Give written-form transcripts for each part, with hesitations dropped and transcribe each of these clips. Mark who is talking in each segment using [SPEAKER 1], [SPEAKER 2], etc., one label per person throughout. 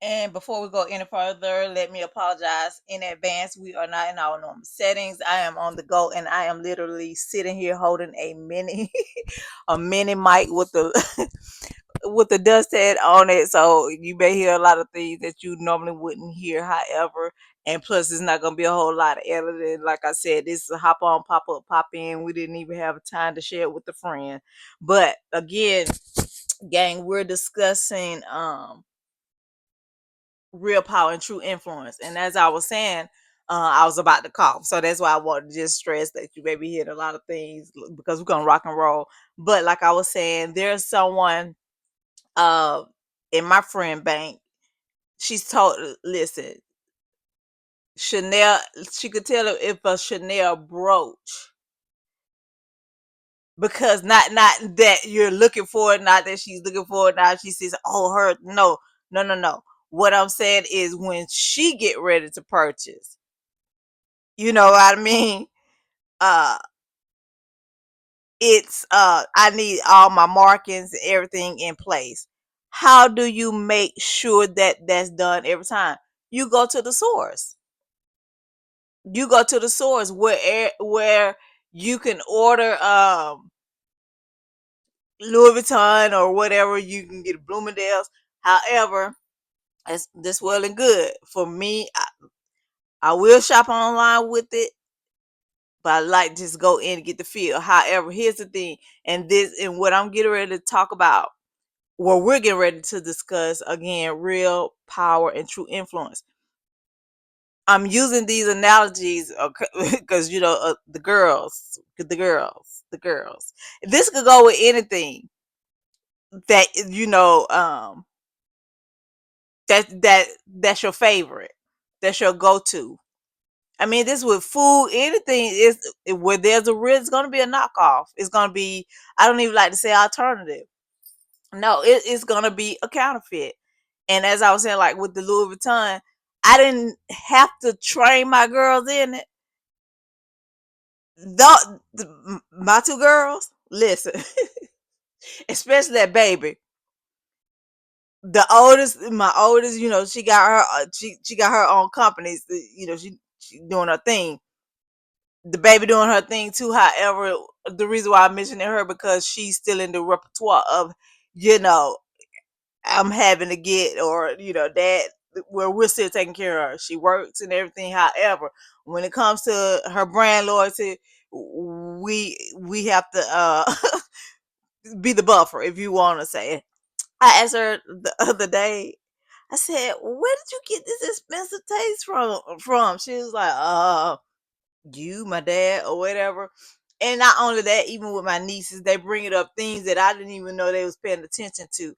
[SPEAKER 1] And before we go any further, let me apologize in advance. We are not in our normal settings. I am on the go, and I am literally sitting here holding a mini, a mini mic with the with the dust head on it. So you may hear a lot of things that you normally wouldn't hear. However, and plus, it's not gonna be a whole lot of editing. Like I said, this is a hop on, pop up, pop in. We didn't even have time to share it with a friend. But again, gang, we're discussing real power and true influence. And as I was saying, I was about to cough, so that's why I wanted to just stress that you maybe hit a lot of things because we're gonna rock and roll. But like I was saying, there's someone uh in my friend bank. She's told, listen, Chanel. She could tell if a Chanel brooch, because not that you're looking for it, not that she's looking for it. Now she says, "Oh, her no, no, no, no." What I'm saying is when she get ready to purchase, you know what I mean? Uh it's I need all my markings and everything in place. How do you make sure that that's done every time? You go to the source. You go to the source where you can order Louis Vuitton or whatever, you can get Bloomingdale's. However, it's this well and good. For me, I will shop online with it, but I like just go in and get the feel. However, here's the thing, and what I'm getting ready to talk about, what we're getting ready to discuss again, real power and true influence. I'm using these analogies because the girls. This could go with anything that that's your favorite, that's your go-to. I mean, this with food, anything is where there's a risk, it's gonna be a knockoff. It's gonna be, I don't even like to say alternative. No, it's gonna be a counterfeit. And as I was saying, like with the Louis Vuitton, I didn't have to train my girls in it. My two girls, listen, especially that baby. My oldest, she got she got her own companies. She doing her thing. The baby doing her thing too. However, the reason why I'm mentioning her because she's still in the repertoire of, you know, I'm having to get, or that, where we're still taking care of her. She works and everything. However, when it comes to her brand loyalty, we have to be the buffer, if you want to say it. I asked her the other day. I said, "Where did you get this expensive taste from?" She was like, you, my dad, or whatever." And not only that, even with my nieces, they bring it up things that I didn't even know they was paying attention to.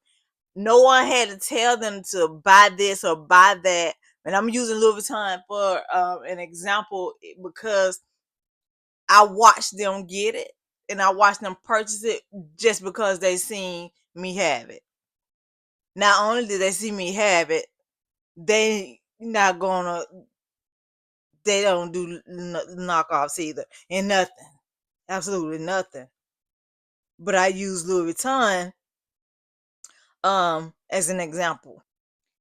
[SPEAKER 1] No one had to tell them to buy this or buy that. And I'm using Louis Vuitton for an example because I watched them get it and I watched them purchase it just because they seen me have it. Not only did they see me have it, they not gonna they don't do knockoffs either, and nothing, absolutely nothing. But I use Louis Vuitton as an example,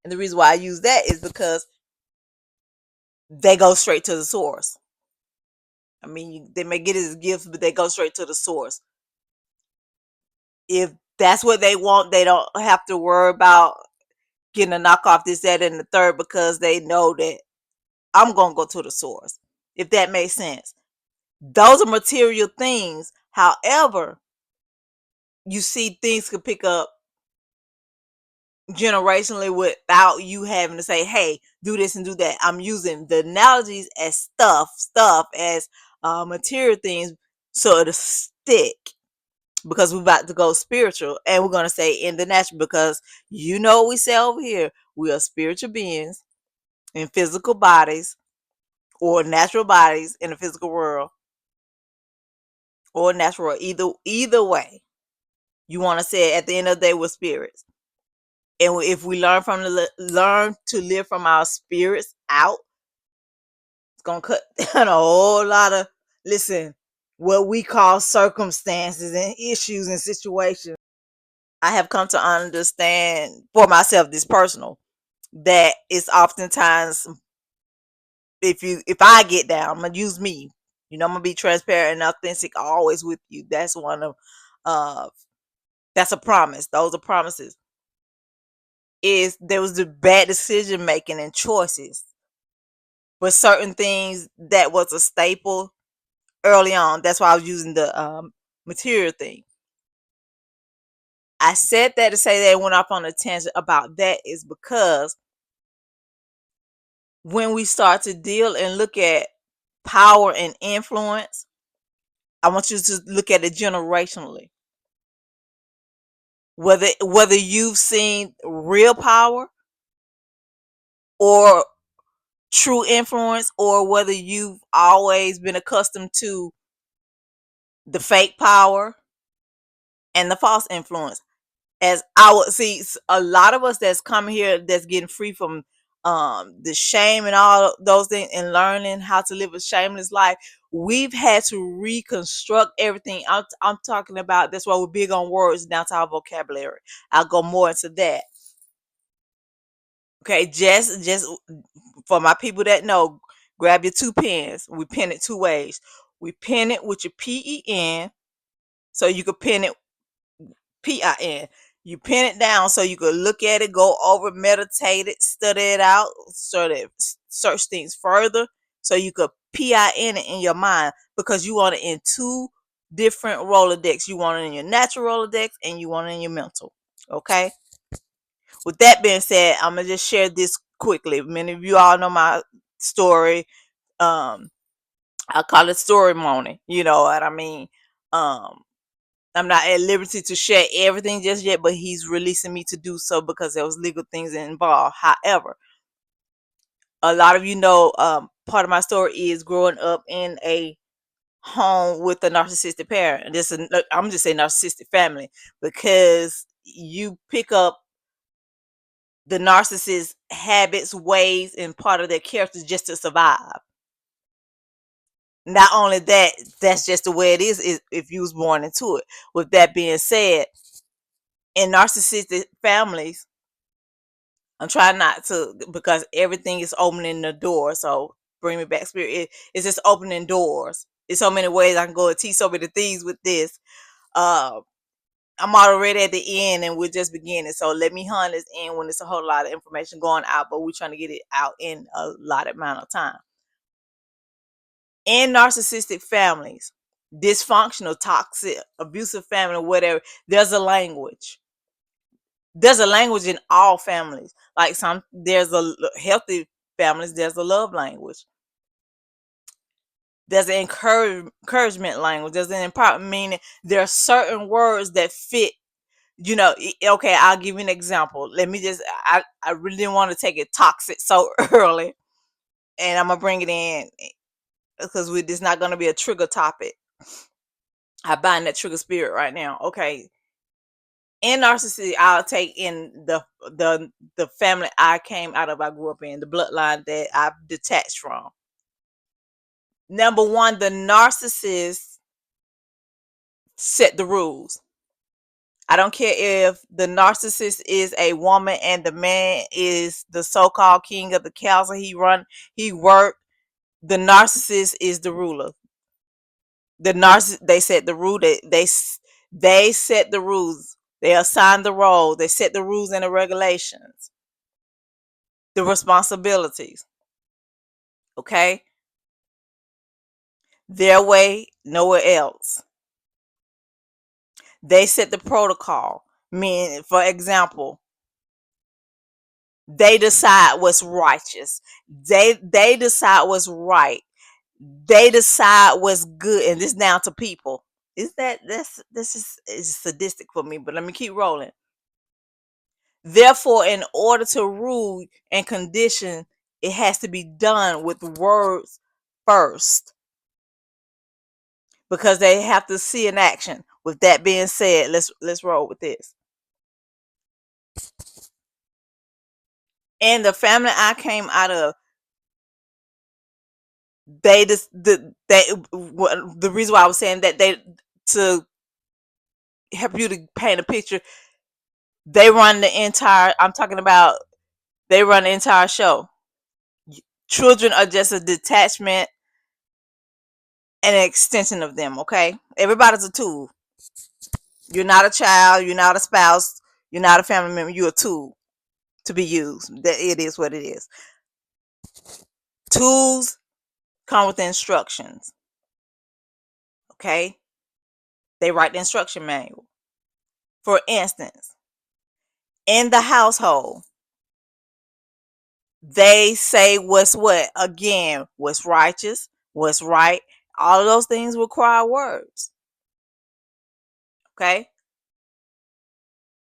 [SPEAKER 1] and the reason why I use that is because they go straight to the source. I mean, they may get it as gifts, but they go straight to the source. If that's what they want, they don't have to worry about getting a knockoff, this, that, and the third, because they know that I'm gonna go to the source. If that makes sense. Those are material things. However, you see things could pick up generationally without you having to say, "Hey, do this and do that." I'm using the analogies as stuff as material things, so it'll stick, because we're about to go spiritual, and we're going to say in the natural, because we say over here, we are spiritual beings in physical bodies, or natural bodies in the physical world, or natural world. Either way you want to say it, at the end of the day, we're spirits. And if we learn to live from our spirits out, it's gonna cut down a whole lot of, listen, what we call circumstances and issues and situations. I have come to understand for myself, this personal. that is oftentimes, if I get down, I'm gonna use me. I'm gonna be transparent and authentic always with you. That's one of uh that's a promise. Those are promises. Is there was the bad decision making and choices, but certain things that was a staple early on. That's why I was using the material thing. I said that to say that I went off on a tangent about that is because when we start to deal and look at power and influence, I want you to look at it generationally. Whether you've seen real power or true influence, or whether you've always been accustomed to the fake power and the false influence. As I would see a lot of us that's coming here that's getting free from the shame and all those things and learning how to live a shameless life, we've had to reconstruct everything. I'm talking about, that's why we're big on words down to our vocabulary. I'll go more into that. Okay, just for my people that know, grab your two pens. We pen it two ways. We pen it with your PEN, so you can pen it PIN. You pin it down so you could look at it, go over, meditate it, study it out, sort of search things further, so you could PIN it in your mind, because you want it in two different Rolodex. You want it in your natural Rolodex and you want it in your mental. Okay. With that being said, I'm gonna just share this quickly. Many of you all know my story. Um, I call it story morning. You know what I mean? Um, I'm not at liberty to share everything just yet, but he's releasing me to do so because there was legal things involved. However, a lot of you know, part of my story is growing up in a home with a narcissistic parent. I'm just saying narcissistic family, because you pick up the narcissist habits, ways, and part of their characters just to survive. Not only that, that's just the way it is if you was born into it. With that being said, in narcissistic families, I'm trying not to, because everything is opening the door. So bring me back, spirit. It's just opening doors. There's so many ways I can go and teach so many things with this. Uh, I'm already at the end and we're just beginning. So let me hunt this in when there's a whole lot of information going out, but we're trying to get it out in a lot amount of time. In narcissistic families, dysfunctional, toxic, abusive family, whatever, there's a language. There's a language in all families. Like there's a healthy families, there's a love language. There's an encouragement language. There's an empowerment, meaning there are certain words that fit. Okay, I'll give you an example. I really didn't want to take it toxic so early, and I'm gonna bring it in because this is not gonna be a trigger topic. I bind that trigger spirit right now. Okay, in narcissism, I'll take in the family I came out of, I grew up in, the bloodline that I've detached from. Number one, the narcissist set the rules. I don't care if the narcissist is a woman and the man is the so-called king of the castle. He worked. The narcissist is the ruler. They set the rule. They set the rules. They assign the role. They set the rules and the regulations, the responsibilities. Okay, their way, nowhere else. They set the protocol. Meaning, for example, they decide what's righteous. They decide what's right. They decide what's good, and this down to people. This is sadistic for me, but let me keep rolling. Therefore, in order to rule and condition, it has to be done with words first, because they have to see an action. With that being said, let's roll with this. And the family I came out of, the reason why I was saying that, to help you to paint a picture, they run the entire, I'm talking about They run the entire show. Children are just a detachment and an extension of them, okay? Everybody's a tool. You're not a child, you're not a spouse, you're not a family member, you're a tool to be used. That it is what it is. Tools come with instructions. Okay? They write the instruction manual. For instance, in the household, they say what's what. Again, what's righteous, what's right. All of those things require words. Okay?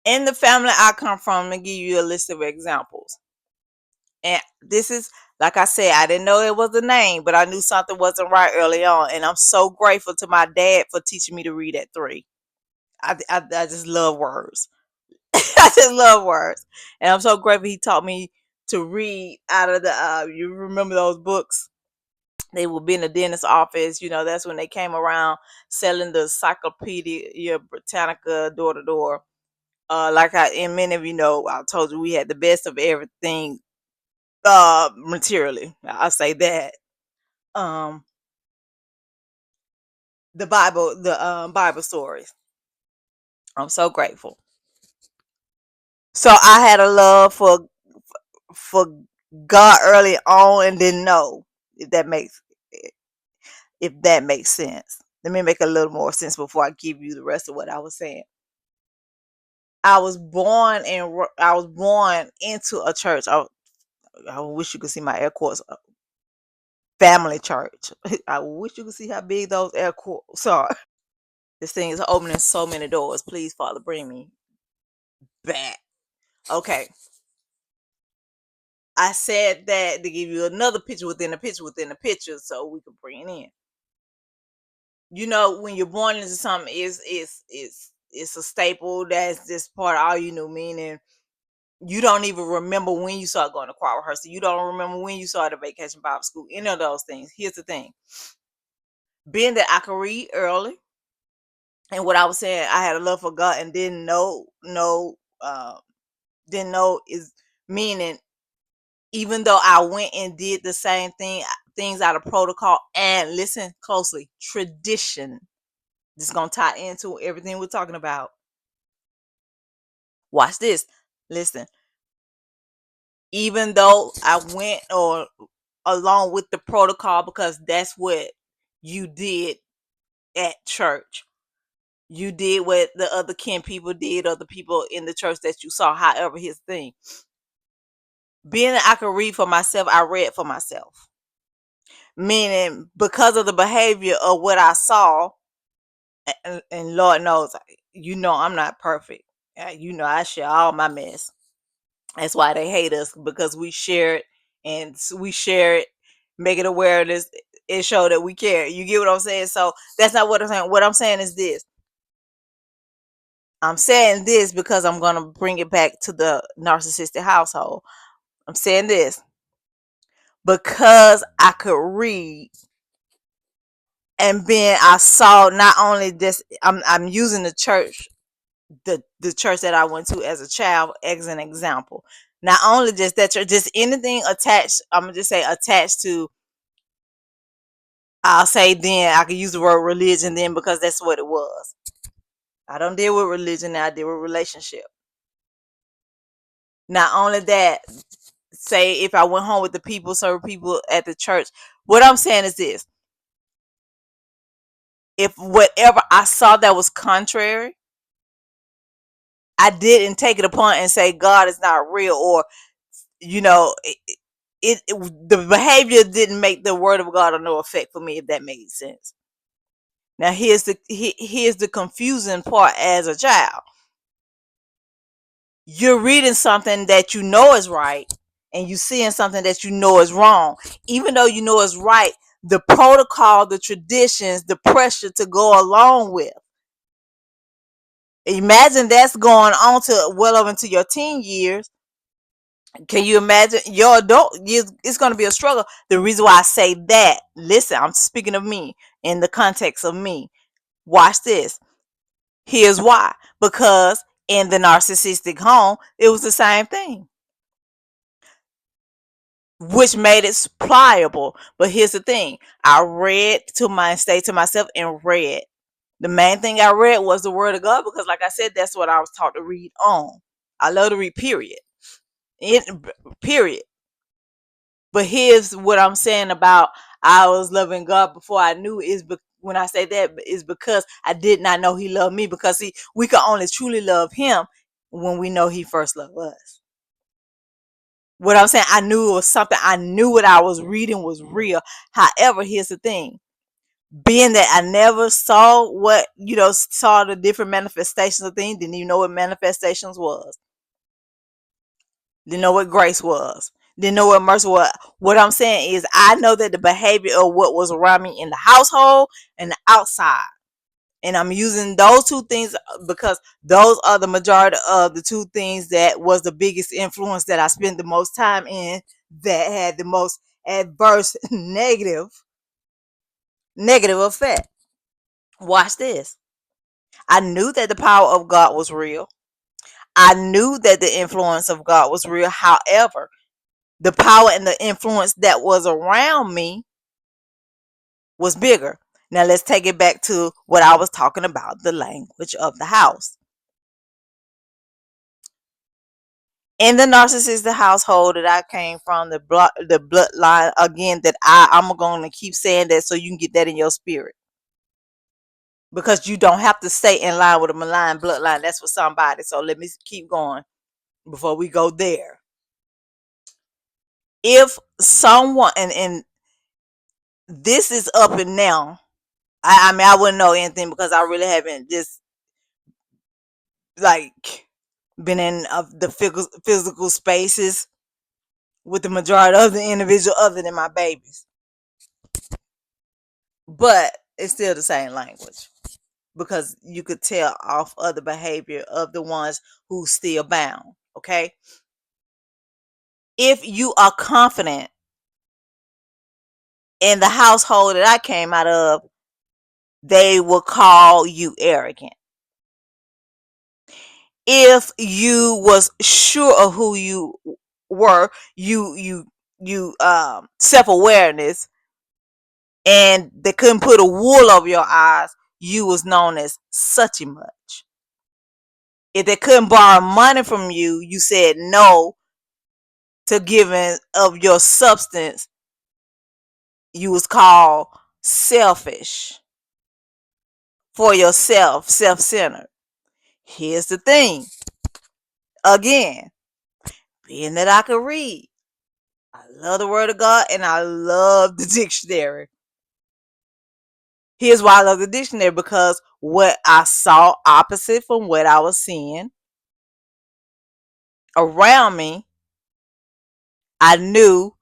[SPEAKER 1] In the family I come from, I'm going to give you a list of examples. And this is, like I said, I didn't know it was a name, but I knew something wasn't right early on. And I'm so grateful to my dad for teaching me to read at 3. I just love words. I just love words. And I'm so grateful he taught me to read out of the, you remember those books? They would be in the dentist's office. That's when they came around selling the Encyclopedia Britannica door to door. And many of you know, I told you we had the best of everything materially. I'll say that. Um, the Bible stories. I'm so grateful. So I had a love for God early on and didn't know if that makes sense. Let me make a little more sense before I give you the rest of what I was saying. I was born into a church. I wish you could see my air quotes. Family church. I wish you could see how big those air quotes are. This thing is opening so many doors. Please, Father, bring me back. Okay. I said that to give you another picture within a picture within a picture so we can bring it in. When you're born into something, it's a staple. That's just part of all you know, meaning you don't even remember when you started going to choir rehearsal. You don't remember when you started vacation Bible school. Any of those things. Here's the thing. Being that I could read early, and what I was saying, I had a love for God and didn't know is meaning, even though I went and did the same things out of protocol and listen closely, tradition. This is gonna tie into everything we're talking about. Watch this. Listen. Even though I went or along with the protocol because that's what you did at church. You did what the other kin people did, other people in the church that you saw. However, his thing. Being that I could read for myself, I read for myself. Meaning because of the behavior of what I saw, and Lord knows, I'm not perfect. I share all my mess. That's why they hate us, because we share it, and we share it, make it awareness, it show that we care. You get what I'm saying? So that's not what I'm saying. What I'm saying is this. I'm saying this because I'm going to bring it back to the narcissistic household. I'm saying this because I could read, and then I saw not only this, I'm using the church that I went to as a child as an example. Not only just that church, just anything attached. I'm gonna just say attached to. I'll say then I could use the word religion then because that's what it was. I don't deal with religion now. I deal with relationship. Not only that, say if I went home with the people, certain people at the church. What I'm saying is this: if whatever I saw that was contrary, I didn't take it upon and say God is not real, or the behavior didn't make the word of God of no effect for me, if that made sense. Now here's the confusing part. As a child, you're reading something that you know is right, and you seeing something that you know is wrong. Even though you know is right, the protocol, the traditions, the pressure to go along with. Imagine that's going on to well over into your teen years. Can you imagine your adult? It's going to be a struggle. The reason why I say that, listen, I'm speaking of me in the context of me. Watch this. Here's why. Because in the narcissistic home, it was the same thing. which made it pliable. But here's the thing: I read to my stayed to myself and read. The main thing I read was the word of God because, like I said, that's what I was taught to read on. I love to read. Period. It, period. But here's what I'm saying about I was loving God before I knew is when I say that is because I did not know He loved me. Because see, we can only truly love Him when we know He first loved us. What I'm saying, I knew it was something. I knew what I was reading was real. However, here's the thing: being that I never saw saw the different manifestations of things, didn't even know what manifestations was. Didn't know what grace was. Didn't know what mercy was. What I'm saying is, I know that the behavior of what was around me in the household and the outside. And I'm using those two things because those are the majority of the two things that was the biggest influence that I spent the most time in, that had the most adverse negative effect. Watch this. I knew that the power of God was real. I knew that the influence of God was real. However, the power and the influence that was around me was bigger. Now let's take it back to what I was talking about, the language of the house. In the narcissistic household that I came from, the bloodline, again, that I'm going to keep saying that so you can get that in your spirit. Because you don't have to stay in line with a malign bloodline. That's for somebody. So let me keep going before we go there. If someone, and this is up and now, I mean, I wouldn't know anything because I really haven't just like been in the physical spaces with the majority of the individual other than my babies. But it's still the same language because you could tell off of the behavior of the ones who still bound. Okay. If you are confident in the household that I came out of, they will call you arrogant. If you was sure of who you were, you self-awareness, and they couldn't put a wool over your eyes, you was known as such a much. If they couldn't borrow money from you, you said no to giving of your substance, you was called selfish, for yourself, self-centered. Here's the thing. Again, being that I can read, I love the word of God and I love the dictionary. Here's why I love the dictionary, because what I saw opposite from what I was seeing around me, I knew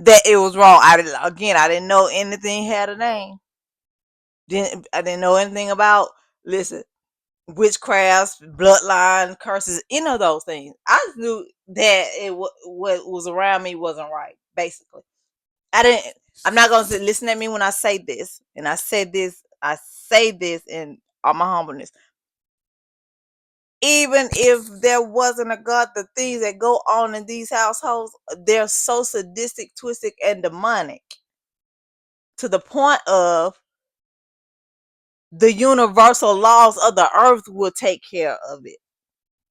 [SPEAKER 1] that it was wrong. I didn't know anything had a name. I didn't know anything about, listen, witchcrafts, bloodline, curses, any of those things. I just knew that what was around me wasn't right. Basically, I'm not gonna say, listen at me when I say this, and I say this in all my humbleness. Even if there wasn't a God, the things that go on in these households, they're so sadistic, twisted, and demonic to the point of the universal laws of the earth will take care of it.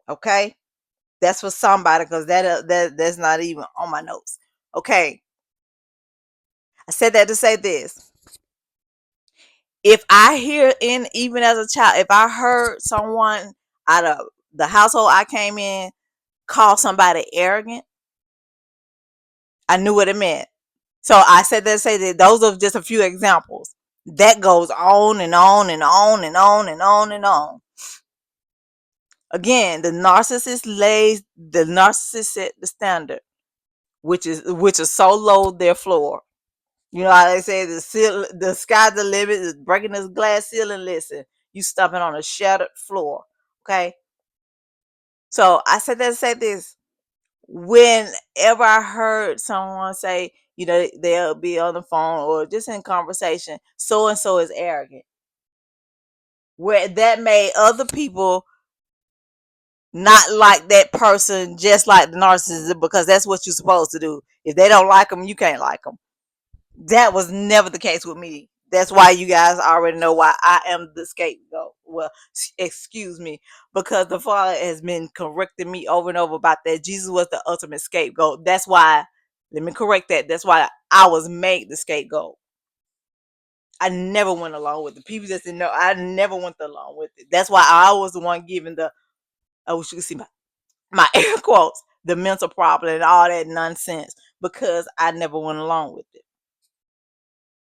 [SPEAKER 1] Okay, that's for somebody, because that's not even on my notes. Okay, I said that to say this: if I hear, in even as a child, if I heard someone out of the household I came in call somebody arrogant, I knew what it meant. So I said that to say that those are just a few examples. That goes on and on and on and on and on and on. Again, the narcissist set the standard, which is so low their floor. You know how they say the sky's the limit, is breaking this glass ceiling. Listen, you stepping on a shattered floor. Okay. So I said that to say this. Whenever I heard someone say, they'll be on the phone or just in conversation, so and so is arrogant, where that made other people not like that person just like the narcissist, because that's what you're supposed to do. If they don't like them, you can't like them. That was never the case with me. That's why you guys already know why I am the scapegoat. Well, excuse me, because the Father has been correcting me over and over about that. Jesus was the ultimate scapegoat. That's why, let me correct that. That's why I was made the scapegoat. I never went along with it. People just didn't know. I never went along with it. That's why I was the one giving the, I wish you could see my air quotes, the mental problem and all that nonsense, because I never went along with it.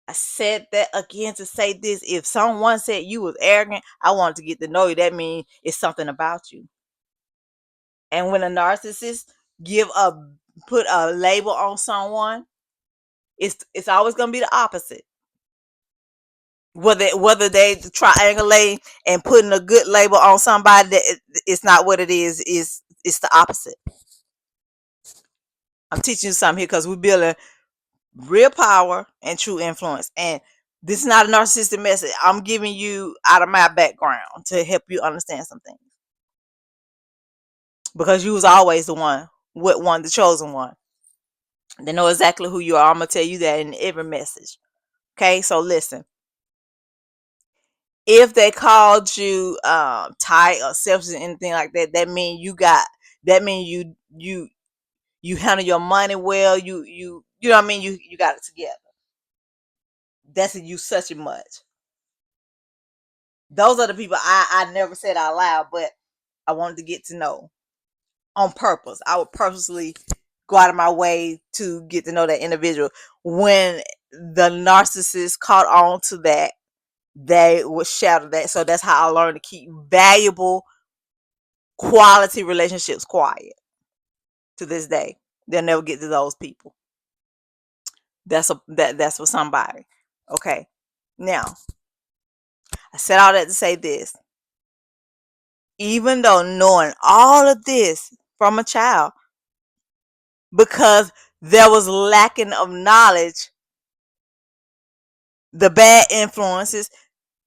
[SPEAKER 1] I said that again to say this. If someone said you was arrogant, I wanted to get to know you. That means it's something about you. And when a narcissist give a put a label on someone, it's always gonna be the opposite. Whether they triangulate and putting a good label on somebody, that it's not what it is. It's the opposite. I'm teaching you something here because we're building real power and true influence. And this is not a narcissistic message. I'm giving you out of my background to help you understand something. Because you was always the one, the chosen one. They know exactly who you are. I'm gonna tell you that in every message. Okay, so listen. If they called you tight or selfish or anything like that, that means you handle your money well. You know what I mean. You got it together. That's a you such a much. Those are the people I never said out loud, but I wanted to get to know on purpose. I would purposely go out of my way to get to know that individual. When the narcissist caught on to that, they would shatter that. So that's how I learned to keep valuable, quality relationships quiet. To this day, they'll never get to those people. That's for somebody. Okay. Now, I said all that to say this. Even though knowing all of this from a child, because there was lacking of knowledge, the bad influences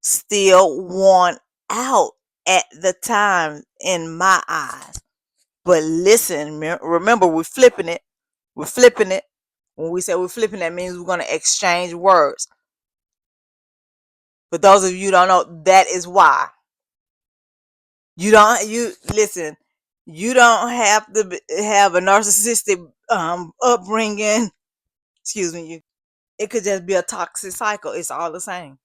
[SPEAKER 1] still won out at the time in my eyes. But listen, remember, we're flipping it. We're flipping it. When we say we're flipping, that means we're going to exchange words. For those of you who don't know, that is why. You listen, you don't have to have a narcissistic upbringing. Excuse me, it could just be a toxic cycle. It's all the same.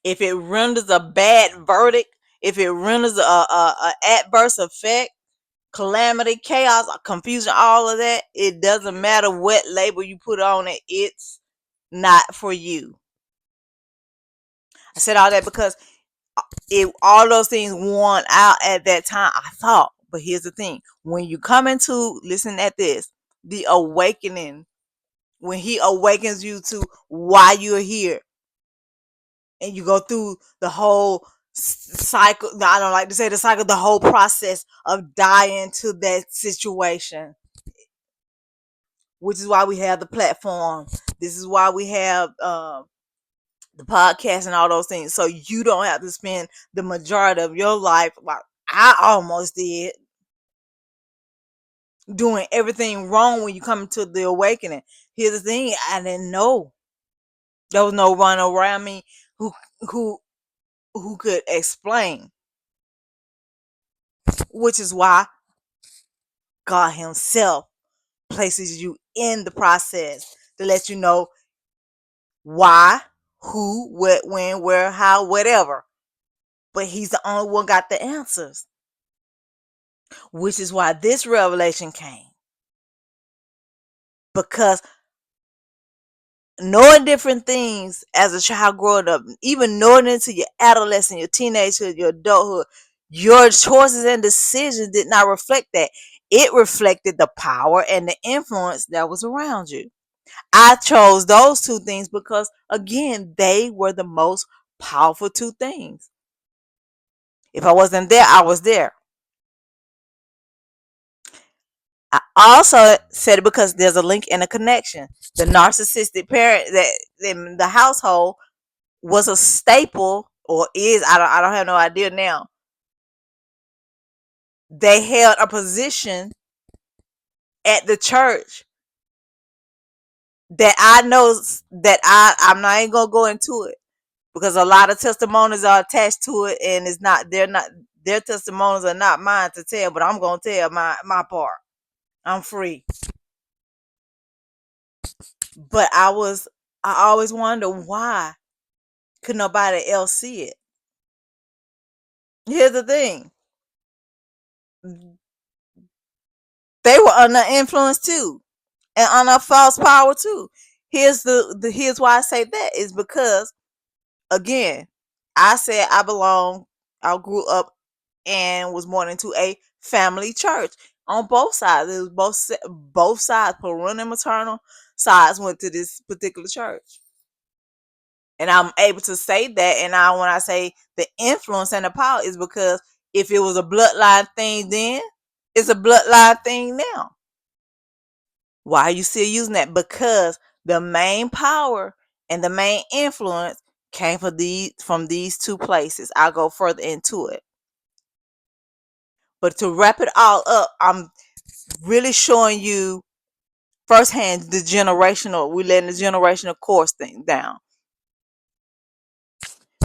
[SPEAKER 1] If it renders a bad verdict, if it renders a adverse effect, calamity, chaos, confusion, all of that, it doesn't matter what label you put on it. It's not for you. I said all that because all those things won out at that time, I thought. But here's the thing: when you come into, listen at this, the awakening, when he awakens you to why you're here, and you go through the whole cycle. I don't like to say the cycle, the whole process of dying to that situation, which is why we have the platform. This is why we have the podcast and all those things, so you don't have to spend the majority of your life, like I almost did, doing everything wrong when you come to the awakening. Here's the thing: I didn't know. There was no one around me who who who could explain, which is why God Himself places you in the process to let you know why, who, what, when, where, how, whatever. But He's the only one got the answers, which is why this revelation came. Because knowing different things as a child growing up, even knowing into your adolescence, your teenagehood, your adulthood, your choices and decisions did not reflect that. It reflected the power and the influence that was around you. I chose those two things because, again, they were the most powerful two things. If I wasn't there, I was there. I also said it because there's a link and a connection. The narcissistic parent that in the household was a staple, or is, I don't have no idea now, they held a position at the church that I know that I'm not even gonna go into it because a lot of testimonies are attached to it, and it's not they're not their testimonies are not mine to tell, but I'm gonna tell my part. I'm free. But I always wonder why could nobody else see it. Here's the thing. They were under influence too. And under false power too. Here's why I say that is because again, I said I grew up and was born into a family church on both sides. It was both sides, parental and maternal sides went to this particular church. And I'm able to say that. And when I say the influence and the power is because if it was a bloodline thing then, it's a bloodline thing now. Why are you still using that? Because the main power and the main influence came from these two places. I'll go further into it. But to wrap it all up, I'm really showing you firsthand we're letting the generational course thing down.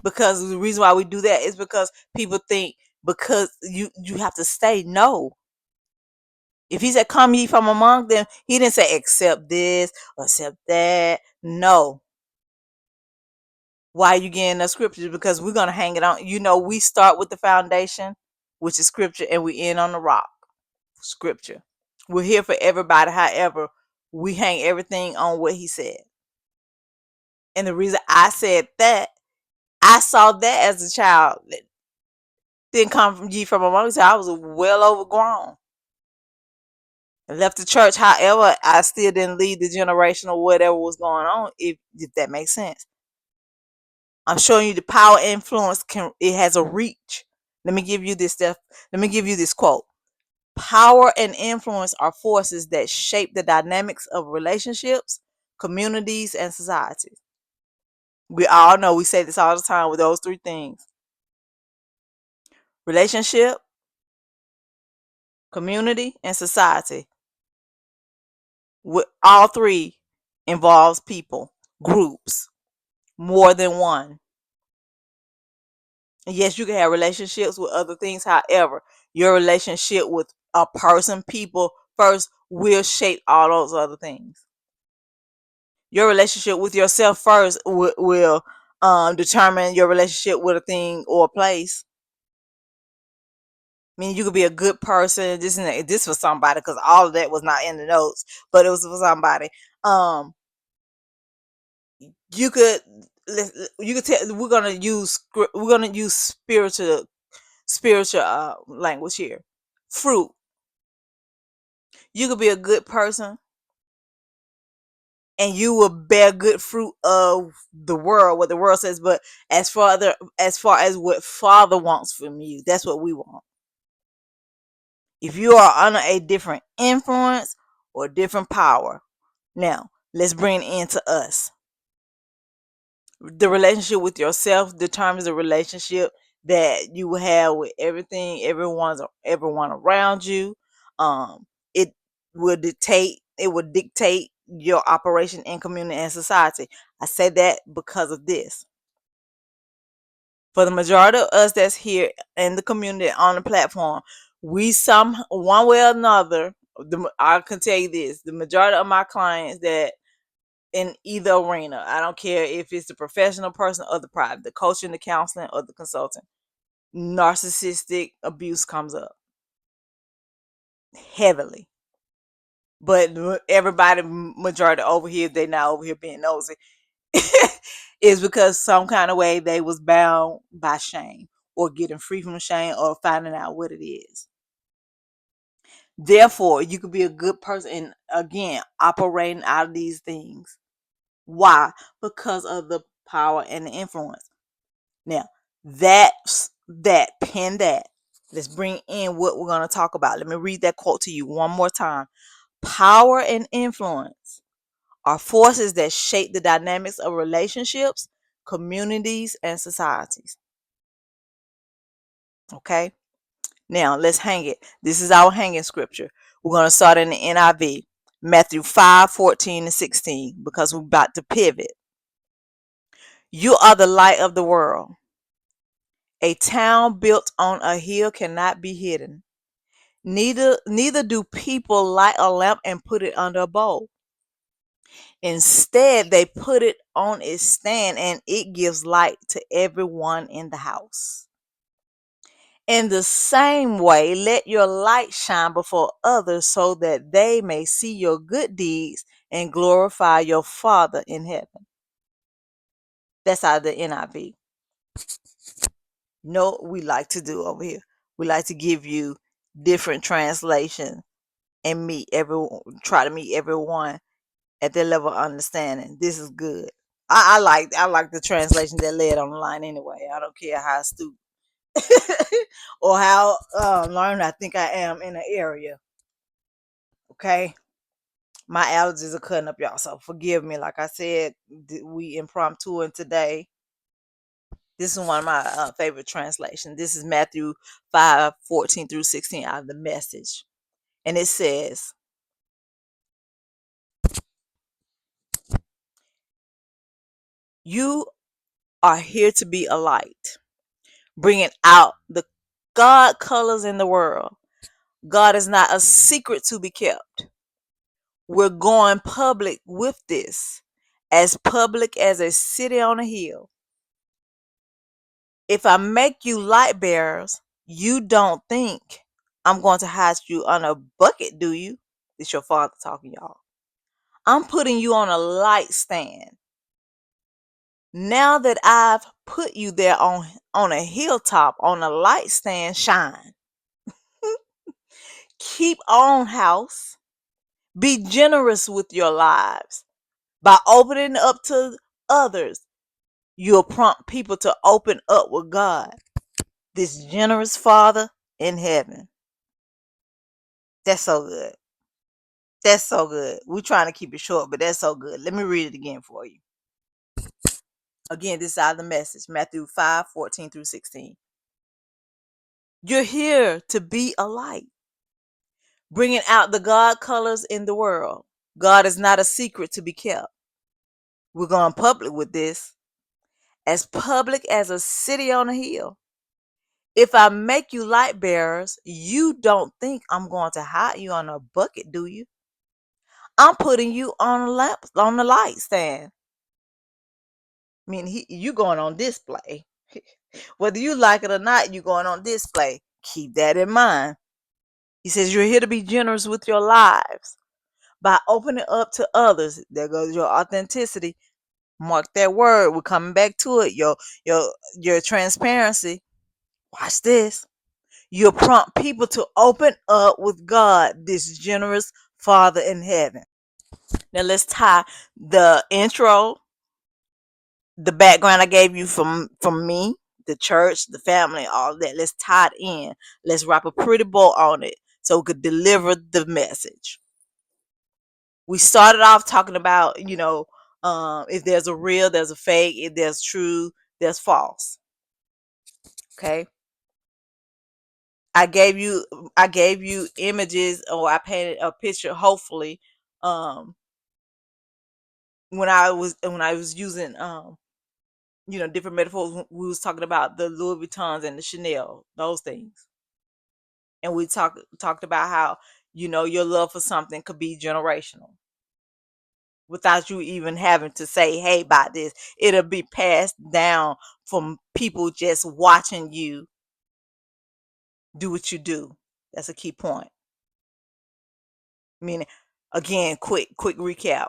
[SPEAKER 1] Because the reason why we do that is because people think because you have to stay. No. If he said come ye from among them, he didn't say accept this or accept that. No. Why are you getting the scriptures? Because we're gonna hang it on. We start with the foundation, which is scripture, and we end on the rock. Scripture. We're here for everybody. However, we hang everything on what he said. And the reason I said that, I saw that as a child. Didn't come from ye from among us. I was well overgrown. I left the church. However, I still didn't lead the generation or whatever was going on, if that makes sense. I'm showing you the power influence it has a reach. Let me give you this stuff. Let me give you this quote. Power and influence are forces that shape the dynamics of relationships, communities, and societies. We all know we say this all the time with those three things. Relationship, community, and society. With all three involves people, groups, more than one. And yes, you can have relationships with other things. However, your relationship with a person, people first will shape all those other things. Your relationship with yourself first will determine your relationship with a thing or a place. I mean, you could be a good person. This for somebody because all of that was not in the notes, but it was for somebody. You could tell we're gonna use spiritual language here. Fruit. You could be a good person and you will bear good fruit of the world, what the world says, but as far as what Father wants from you, that's what we want. If you are under a different influence or different power, now let's bring it into us. The relationship with yourself determines the relationship that you will have with everyone around you. It will dictate your operation in community and society. I say that because of this. For the majority of us that's here in the community on the platform, we one way or another, I can tell you this, the majority of my clients that in either arena, I don't care if it's the professional person or the private, the coaching, the counseling, or the consulting, narcissistic abuse comes up heavily. But everybody, majority over here, they not over here being nosy, is because some kind of way they was bound by shame or getting free from shame or finding out what it is. Therefore, you could be a good person and again operating out of these things. Why? Because of the power and the influence. Now, pin that. Let's bring in what we're going to talk about. Let me read that quote to you one more time. Power and influence are forces that shape the dynamics of relationships, communities, and societies. Okay? Now let's hang it. This is our hanging scripture. We're going to start in the NIV, Matthew 5:14-16, because we're about to pivot. You are the light of the world. A town built on a hill cannot be hidden. Neither do people light a lamp and put it under a bowl. Instead, they put it on its stand and it gives light to everyone in the house. In the same way, let your light shine before others so that they may see your good deeds and glorify your Father in heaven. That's out of the NIV. Know what we like to do over here? We like to give you different translations and try to meet everyone at their level of understanding. This is good. I like the translation that led on the line anyway. I don't care how stupid or how learned I think I am in an area. Okay, my allergies are cutting up, y'all. So forgive me. Like I said, we impromptu and today. This is one of my favorite translations. This is Matthew 5:14-16 out of the Message, and it says, "You are here to be a light, bringing out the God colors in the world. God is not a secret to be kept. We're going public with this, as public as a city on a hill. If I make you light bearers, you don't think I'm going to hide you on a bucket, do you?" It's your Father talking, y'all. "I'm putting you on a light stand. Now that I've put you there on a hilltop, on a light stand, shine. Keep on, house. Be generous with your lives. By opening up to others, you'll prompt people to open up with God, this generous Father in heaven." That's so good. That's so good. We're trying to keep it short, but that's so good. Let me read it again for you. Again, this is out of the Message, Matthew 5:14-16. You're here to be a light, bringing out the God colors in the world. God is not a secret to be kept. We're going public with this, as public as a city on a hill. If I make you light bearers, you don't think I'm going to hide you on a bucket, do you? I'm putting you on a lamp, on the light stand. I mean, you going on display. Whether you like it or not, you going on display. Keep that in mind. He says you're here to be generous with your lives by opening up to others. There goes your authenticity. Mark that word. We're coming back to it. Your transparency. Watch this. You'll prompt people to open up with God, this generous Father in heaven. Now let's tie the intro, the background I gave you from me, the church, the family, all that. Let's tie it in. Let's wrap a pretty bow on it so we could deliver the message. We started off talking about, if there's a real, there's a fake. If there's true, there's false. Okay. I gave you images, or I painted a picture, hopefully, um when I was using different metaphors. We was talking about the Louis Vuittons and the Chanel, those things. And we talked about how, your love for something could be generational without you even having to say, "Hey, about this." It'll be passed down from people just watching you do what you do. That's a key point. Meaning, again, quick recap.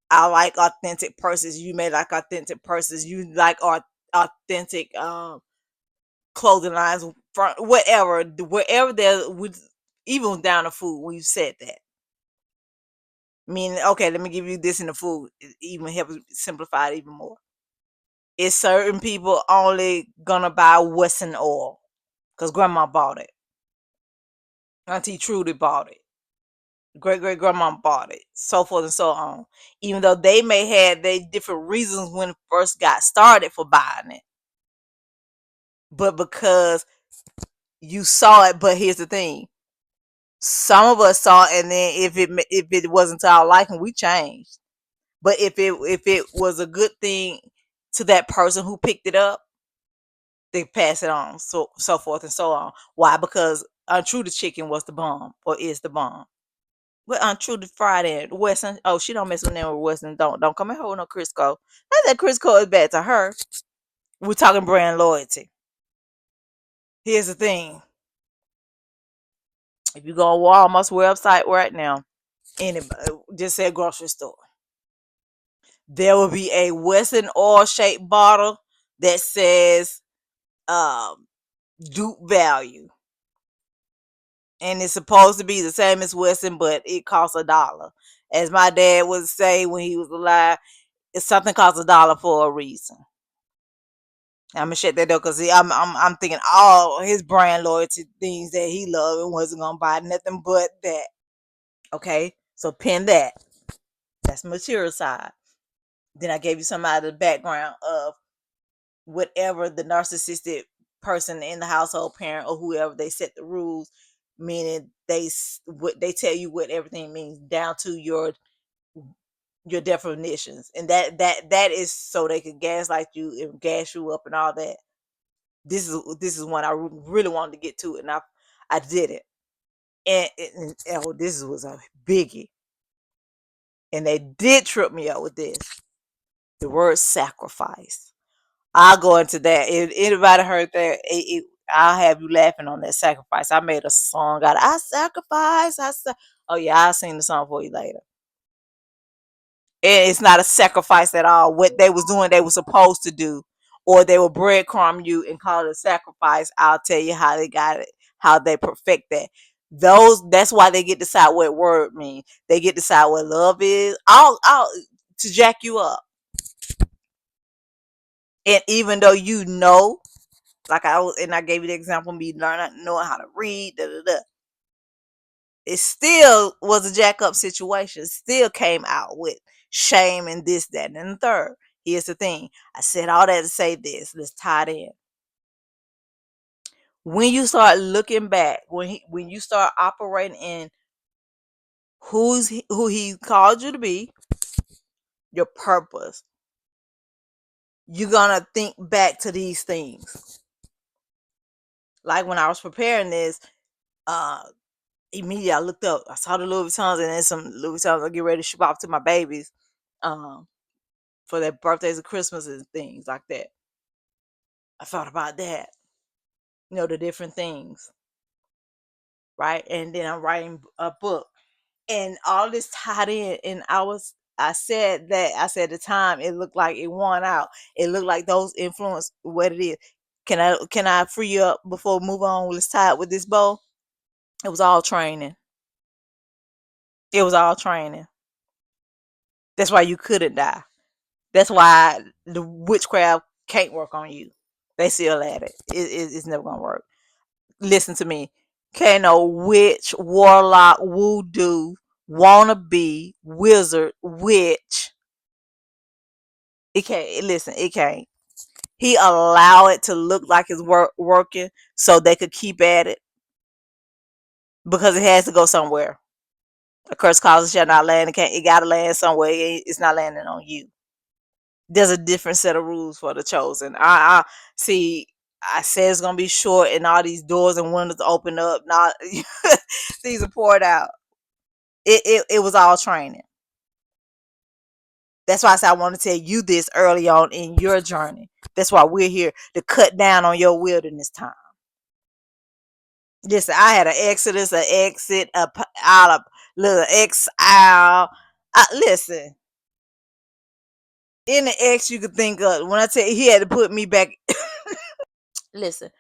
[SPEAKER 1] I like authentic purses. You may like authentic purses. You like authentic clothing lines, front, whatever, wherever there with, even down to food. We've said that. Meaning, okay, let me give you this in the food. It even helps simplify it even more. It's certain people only gonna buy Western oil because grandma bought it. Auntie Trudy bought it. Great grandma bought it, so forth and so on. Even though they may have their different reasons when it first got started for buying it, but because You saw it, but here's the thing: some of us saw it, and then if it wasn't to our liking, we changed. But if it was a good thing to that person who picked it up, they pass it on, so forth and so on. Why? Because Untrue the chicken was the bomb, or is the bomb. But Untrue the Friday, Western. Oh, she don't mess with them with Western. Don't come and hold no Crisco. Not that Crisco is bad to her. We're talking brand loyalty. Here's the thing: if you go on Walmart's website right now, anybody just say grocery store, there will be a Western oil shaped bottle that says um, dupe value, and it's supposed to be the same as Western, but it costs $1. As my dad would say when he was alive, if something costs $1 for a reason. I'm gonna shut that door because I'm thinking all his brand loyalty things that he loved and wasn't gonna buy nothing but that. Okay, so pin that. That's material side. Then I gave you some out of the background of whatever the narcissistic person in the household, parent or whoever, they set the rules, meaning they tell you what everything means down to your definitions, and that is so they could gaslight you and gas you up and all that. This is one I really wanted to get to, and I did it, and oh, this was a biggie, and they did trip me up with this. The word sacrifice. I'll go into that. If anybody heard that, I'll have you laughing on that sacrifice. I made a song out of I sacrifice. Oh yeah, I'll sing the song for you later. And it's not a sacrifice at all. What they was doing, they were supposed to do, or they will breadcrumb you and call it a sacrifice. I'll tell you how they got it, how they perfect that. That's why they get to decide what word means. They get to decide what love is. All to jack you up. And even though you know, like I gave you the example of me learning knowing how to read, it still was a jack up situation. Still came out with shame and this, that, and the third. Here's the thing. I said all that to say this. Let's tie it in. When you start looking back, when you start operating in who he called you to be, your purpose, you're gonna think back to these things. Like when I was preparing this, uh, immediately I looked up. I saw the Louis Vuittons, and then some Louis Vuittons I get ready to ship off to my babies, um, for their birthdays and Christmases and things like that. I thought about that, the different things, right? And then I'm writing a book, and all this tied in. And I said at the time it looked like it won out. It looked like those influence what it is. Can I free you up before we move on? Let's tie it with this bow. It was all training. It was all training. That's why you couldn't die. That's why the witchcraft can't work on you. They still at it. It's never gonna work. Listen to me. Can't no witch, warlock, voodoo, wannabe, wizard, witch. It can't. Listen, it can't. He allow it to look like it's working so they could keep at it because it has to go somewhere. A curse causes shall not land. It gotta land somewhere. It's not landing on you. There's a different set of rules for the chosen. I see. I said it's gonna be short, and all these doors and windows open up. Not these are poured out. It was all training. That's why I said I want to tell you this early on in your journey. That's why we're here to cut down on your wilderness time. Listen, I had an exodus, an exit, out of little exile. Listen, any ex you could think of. When I tell you, he had to put me back. Listen,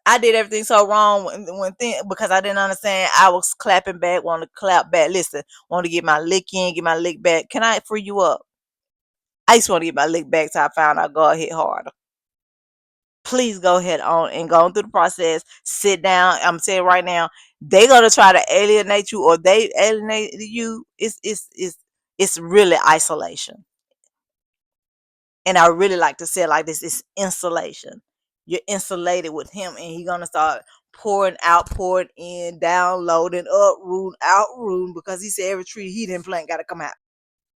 [SPEAKER 1] I did everything so wrong because I didn't understand. I was clapping back, want to clap back. Listen, want to get my lick in, get my lick back. Can I free you up? I just want to get my lick back, so I found out God hit harder. Please go ahead on and go through the process. Sit down. I'm saying right now, they're gonna try to alienate you, or they alienate you. It's really isolation. And I really like to say it like this: it's insulation. you're insulated with him, and he's gonna start pouring out, pouring in, downloading, uprooting, outrooting, because he said every tree he didn't plant gotta come out.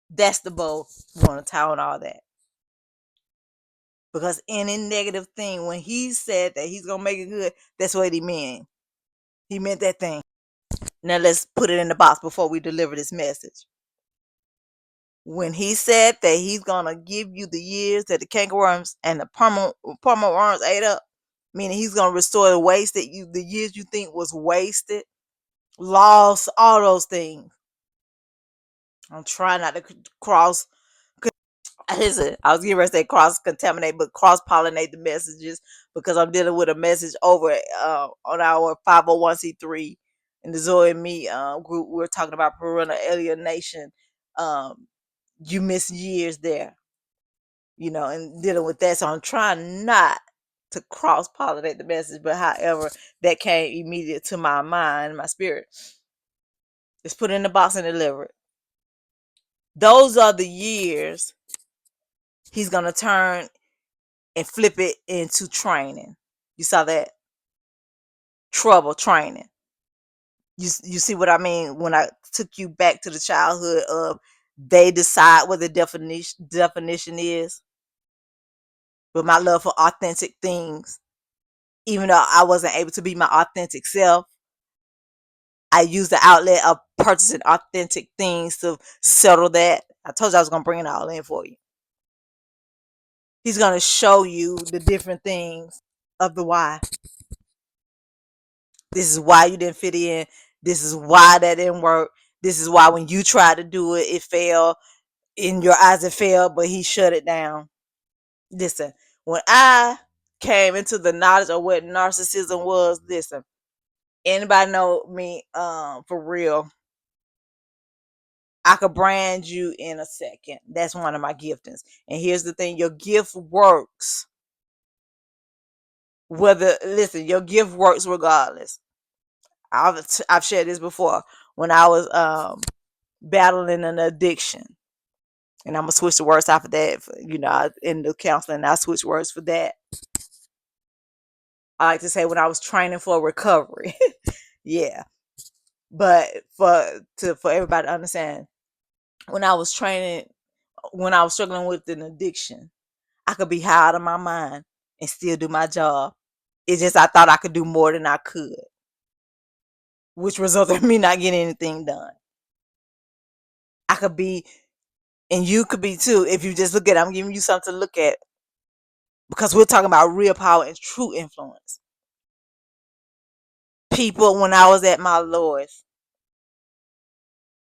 [SPEAKER 1] That's the bow you want to tie on all that. Because any negative thing, when he said that he's gonna make it good, that's what he meant. He meant that thing. Now let's put it in the box before we deliver this message. When he said that he's gonna give you the years that the cankerworms and the palmer worms ate up, meaning he's gonna restore the years you think was wasted, lost, all those things. I'm trying not to cross. Listen, I was getting ready to say cross contaminate, but cross pollinate the messages, because I'm dealing with a message over on our 501c3 in the Zoe and Me group. We're talking about parental alienation. You miss years there, and dealing with that. So I'm trying not to cross pollinate the message, but however that came immediate to my mind, my spirit. Just put it in the box and deliver it. Those are the years he's gonna turn and flip it into training. You saw that? Trouble training. You see what I mean when I took you back to the childhood of they decide what the definition is. But my love for authentic things, even though I wasn't able to be my authentic self, I used the outlet of purchasing authentic things to settle that. I told you I was gonna bring it all in for you. He's gonna show you the different things of the why. This is why you didn't fit in. This is why that didn't work. This is why when you tried to do it, it failed. In your eyes, it failed, but he shut it down. Listen, when I came into the knowledge of what narcissism was, listen, anybody know me for real, I could brand you in a second. That's one of my giftings. And here's the thing, your gift works. Your gift works regardless. I've shared this before. When I was battling an addiction, and I'm gonna switch the words off of that. In the counseling, I switch words for that. I like to say when I was training for recovery. Yeah, but for everybody to understand, when I was struggling with an addiction, I could be high out of my mind and still do my job. It's just I thought I could do more than I could, which resulted in me not getting anything done. I could be, and you could be too, if you just look at it. I'm giving you something to look at, because we're talking about real power and true influence. People, when I was at my lowest,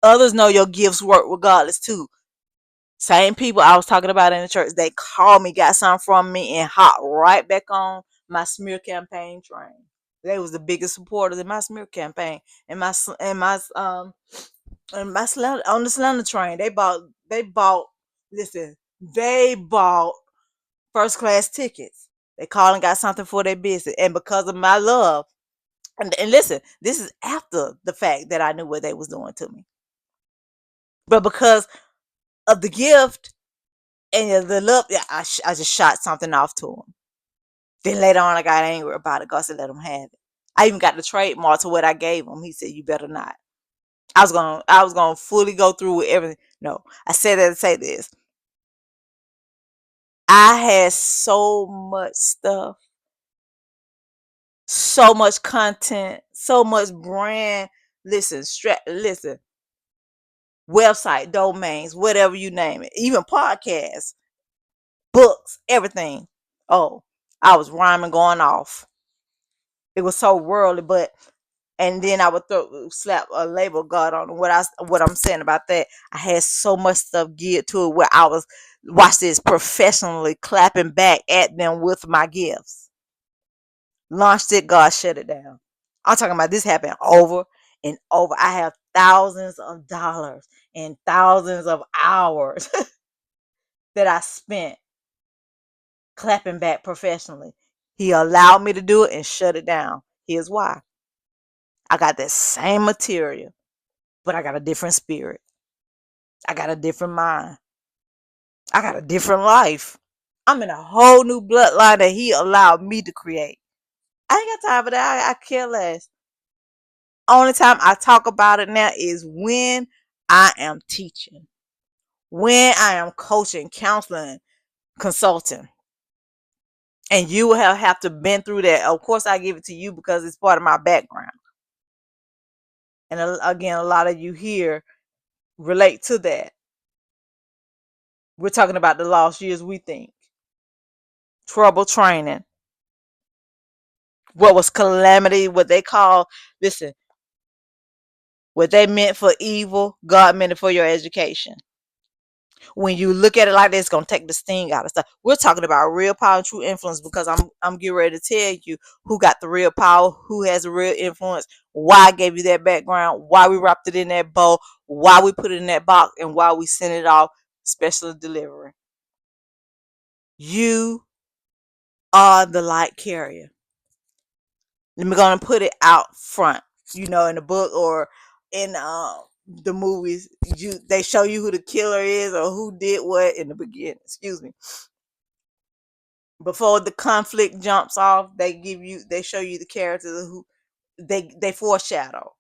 [SPEAKER 1] others know your gifts work regardless too. Same people I was talking about in the church, they called me, got something from me, and hopped right back on my smear campaign train. They was the biggest supporters in my smear campaign and my slander, on the slander train. They bought first class tickets. They called and got something for their business, and because of my love, and listen, this is after the fact that I knew what they was doing to me, but because of the gift and the love, yeah, I just shot something off to him. Then later on, I got angry about it. God said, "Let him have it." I even got the trademark to what I gave him. He said, "You better not." I was gonna fully go through with everything. No, I said that to say this. I had so much stuff, so much content, so much brand. Listen, website, domains, whatever you name it, even podcasts, books, everything. Oh, I was rhyming, going off. It was so worldly, and then I would slap a label God on what I'm saying about that. I had so much stuff geared to it where I was, watch this, professionally clapping back at them with my gifts. Launched it, God shut it down. I'm talking about this happened over and over. I have thousands of dollars and thousands of hours that I spent clapping back professionally. He allowed me to do it and shut it down. Here's why. I got that same material, but I got a different spirit. I got a different mind. I got a different life. I'm in a whole new bloodline that he allowed me to create. I ain't got time for that. I care less. Only time I talk about it now is when I am teaching, when I am coaching, counseling, consulting. And you will have to been through that. Of course, I give it to you because it's part of my background. And again, a lot of you here relate to that. We're talking about the lost years, we think. Trouble training. What was calamity, what they call, listen, what they meant for evil, God meant it for your education. When you look at it like that, it's gonna take the sting out of stuff. We're talking about real power and true influence because I'm getting ready to tell you who got the real power, who has the real influence, why I gave you that background, why we wrapped it in that bow, why we put it in that box, and why we sent it off special delivery. You are the light carrier. I'm gonna put it out front, in the book or in the movies. They show you who the killer is or who did what in the beginning. Excuse me. Before the conflict jumps off, they show you the characters who they foreshadow.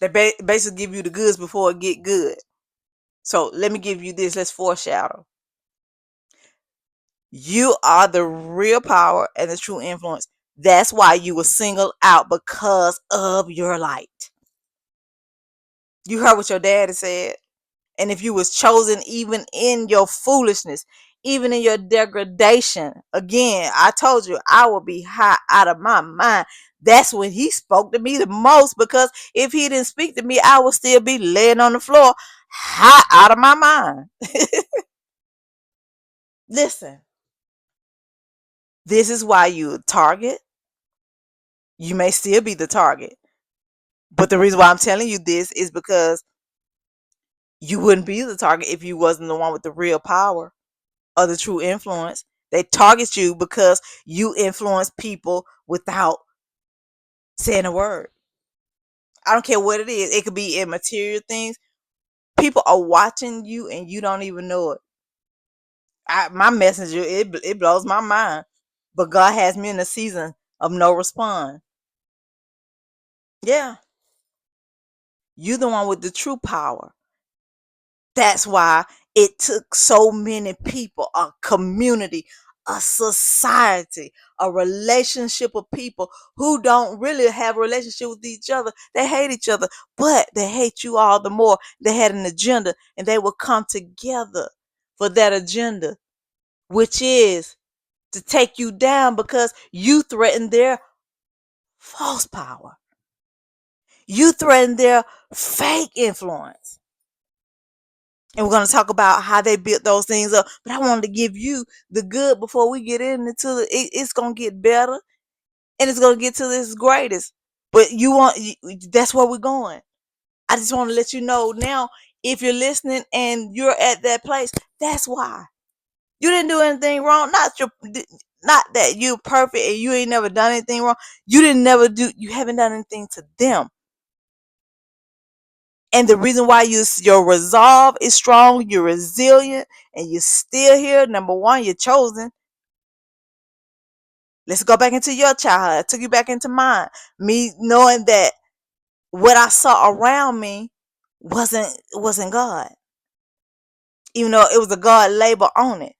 [SPEAKER 1] They basically give you the goods before it get good. So let me give you this. Let's foreshadow. You are the real power and the true influence. That's why you were singled out, because of your light. You heard what your daddy said. And if you was chosen even in your foolishness, even in your degradation, again, I told you I will be high out of my mind. That's when he spoke to me the most, because if he didn't speak to me, I would still be laying on the floor high out of my mind. Listen, this is why you target. You may still be the target. But the reason why I'm telling you this is because you wouldn't be the target if you wasn't the one with the real power or the true influence. They target you because you influence people without saying a word. I don't care what it is. It could be in material things. People are watching you and you don't even know it. My messenger, it blows my mind. But God has me in a season of no response. Yeah. You the one with the true power. That's why it took so many people, a community, a society, a relationship of people who don't really have a relationship with each other. They hate each other, but they hate you all the more. They had an agenda and they will come together for that agenda, which is to take you down because you threaten their false power. You threaten their fake influence. And we're going to talk about how they built those things up. But I wanted to give you the good before we get into it's going to get better and it's going to get to its greatest. But that's where we're going. I just want to let you know now, if you're listening and you're at that place, that's why. You didn't do anything wrong. Not that you're perfect and you ain't never done anything wrong. You haven't done anything to them. And the reason why your resolve is strong, you're resilient, and you're still here. Number one, you're chosen. Let's go back into your childhood. I took you back into mine. Me knowing that what I saw around me wasn't God. Even though it was a God label on it.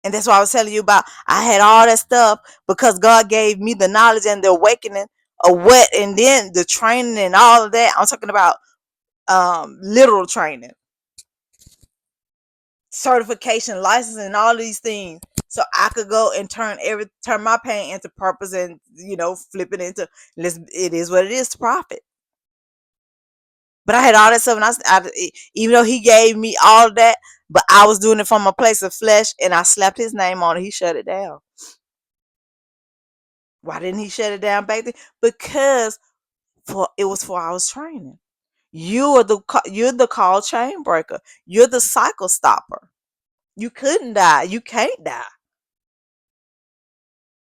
[SPEAKER 1] And that's why I was telling you about, I had all that stuff because God gave me the knowledge and the awakening of what, and then the training and all of that. I'm talking about literal training, certification, license, and all these things, so I could go and turn my pain into purpose, and flip it into, it is what it is, to profit. But I had all that stuff, and even though he gave me all of that, but I was doing it from a place of flesh, and I slapped his name on it. He shut it down. Why didn't he shut it down back then? Because it was for our training. You're the call chain breaker. You're the cycle stopper. You couldn't die. You can't die.